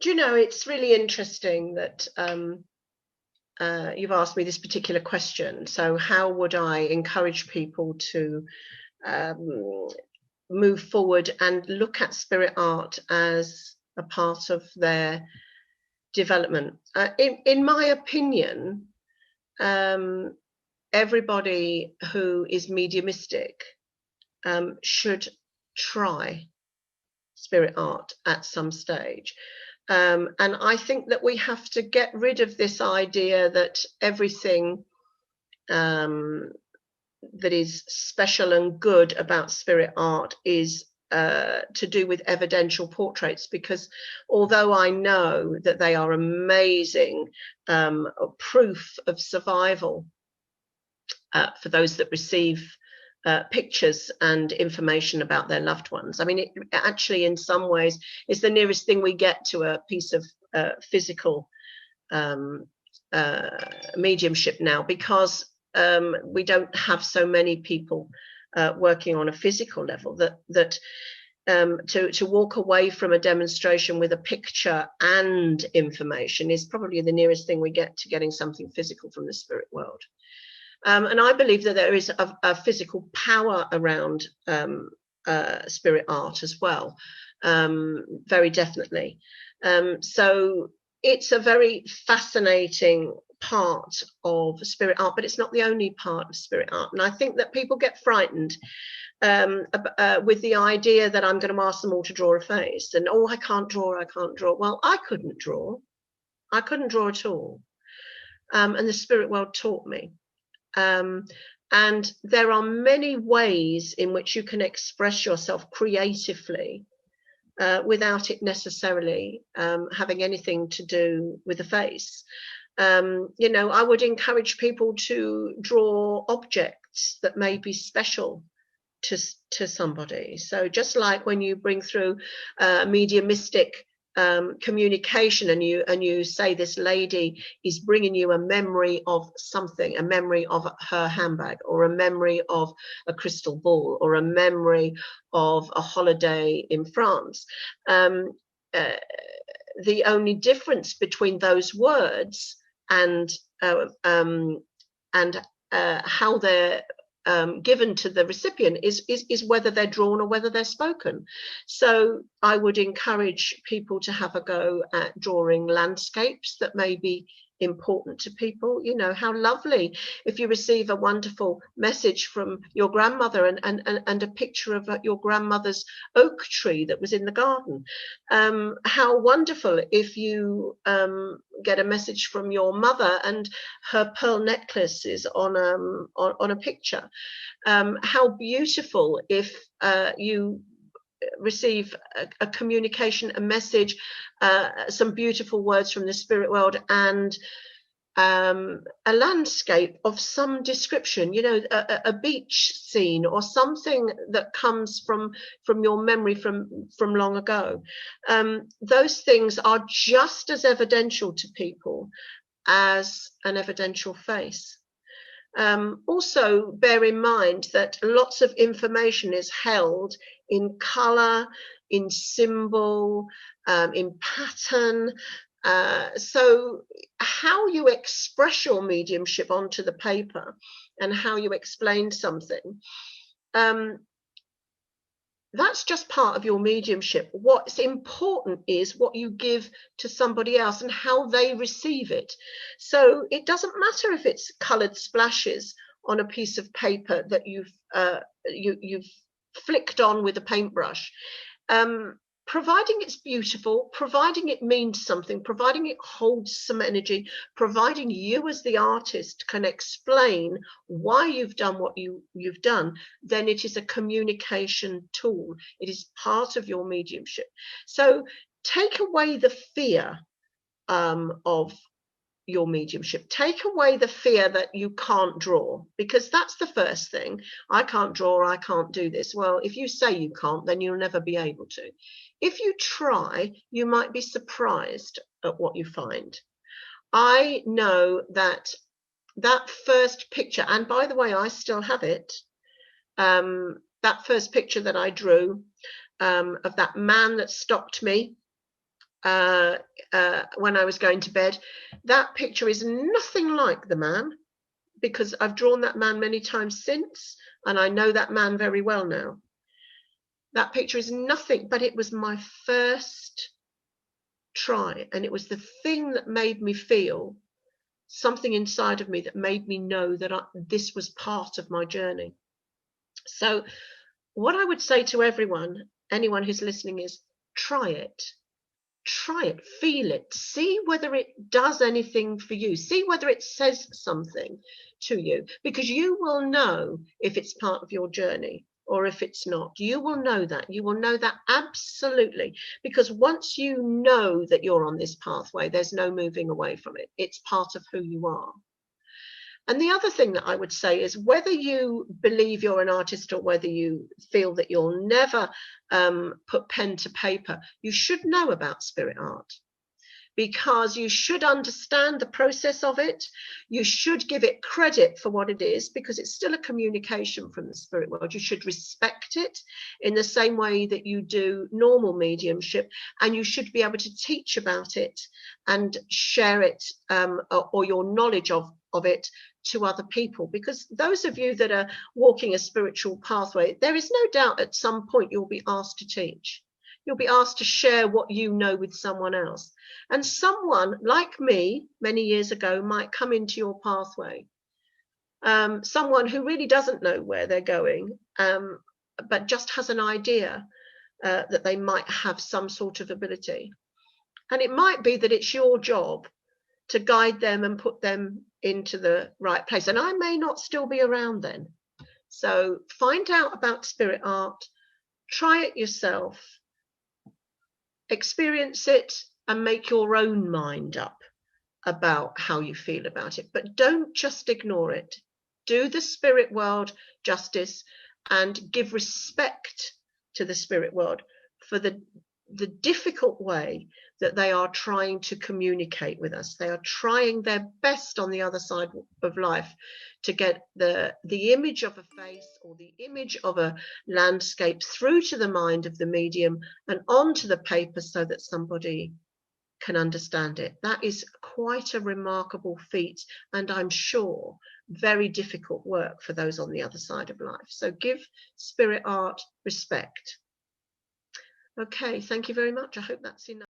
Do you know, it's really interesting that you've asked me this particular question. So how would I encourage people to um, move forward and look at spirit art as a part of their development? In my opinion, everybody who is mediumistic should try spirit art at some stage. And I think that we have to get rid of this idea that everything that is special and good about spirit art is to do with evidential portraits, because although I know that they are amazing proof of survival for those that receive pictures and information about their loved ones. I mean, it actually, in some ways, is the nearest thing we get to a piece of physical mediumship now, because we don't have so many people working on a physical level that to walk away from a demonstration with a picture and information is probably the nearest thing we get to getting something physical from the spirit world. And I believe that there is a physical power around spirit art as well, very definitely. So it's a very fascinating part of spirit art, but it's not the only part of spirit art. And I think that people get frightened with the idea that I'm going to ask them all to draw a face, and I can't draw. Well, I couldn't draw at all, and the spirit world taught me. And there are many ways in which you can express yourself creatively without it necessarily having anything to do with the face. I would encourage people to draw objects that may be special to somebody. So just like when you bring through mediumistic communication, and you say this lady is bringing you a memory of something, a memory of her handbag, or a memory of a crystal ball, or a memory of a holiday in France. The only difference between those words and how they're given to the recipient is whether they're drawn or whether they're spoken. So I would encourage people to have a go at drawing landscapes that may be important to people. How lovely if you receive a wonderful message from your grandmother and a picture of your grandmother's oak tree that was in the garden. How wonderful if you get a message from your mother and her pearl necklace is on a picture. How beautiful if you receive a communication, a message, some beautiful words from the spirit world, and a landscape of some description, a beach scene or something that comes from your memory from long ago. Those things are just as evidential to people as an evidential face. Also bear in mind that lots of information is held in color, in symbol, in pattern. So how you express your mediumship onto the paper and how you explain something, that's just part of your mediumship. What's important is what you give to somebody else and how they receive it. So it doesn't matter if it's colored splashes on a piece of paper that you've flicked on with a paintbrush. Providing it's beautiful, providing it means something, providing it holds some energy, providing you as the artist can explain why you've done what you've done, then it is a communication tool. It is part of your mediumship. So take away the fear of your mediumship. Take away the fear that you can't draw, because that's the first thing. I can't draw, I can't do this. Well, if you say you can't, then you'll never be able to. If you try, you might be surprised at what you find. I know that first picture, and by the way, I still have it, that first picture that I drew of that man that stopped me when I was going to bed. That picture is nothing like the man, because I've drawn that man many times since, and I know that man very well now. That picture is nothing, but it was my first try, and it was the thing that made me feel something inside of me, that made me know that this was part of my journey. So what I would say to anyone who's listening, is try it, feel it, see whether it does anything for you, see whether it says something to you, because you will know if it's part of your journey or if it's not. You will know that absolutely, because once you know that you're on this pathway, there's no moving away from it. It's part of who you are. And the other thing that I would say is, whether you believe you're an artist or whether you feel that you'll never put pen to paper, you should know about spirit art, because you should understand the process of it. You should give it credit for what it is, because it's still a communication from the spirit world. You should respect it in the same way that you do normal mediumship, and you should be able to teach about it and share it, or your knowledge of it, to other people. Because those of you that are walking a spiritual pathway, there is no doubt at some point you'll be asked to teach. You'll be asked to share what you know with someone else. And someone like me many years ago might come into your pathway, someone who really doesn't know where they're going, but just has an idea that they might have some sort of ability. And it might be that it's your job to guide them and put them into the right place. And I may not still be around then. So find out about spirit art, try it yourself, experience it, and make your own mind up about how you feel about it. But don't just ignore it. Do the spirit world justice and give respect to the spirit world for the difficult way that they are trying to communicate with us. They are trying their best on the other side of life to get the image of a face or the image of a landscape through to the mind of the medium and onto the paper so that somebody can understand it. That is quite a remarkable feat, and I'm sure very difficult work for those on the other side of life. So give spirit art respect. Okay, thank you very much. I hope that's enough.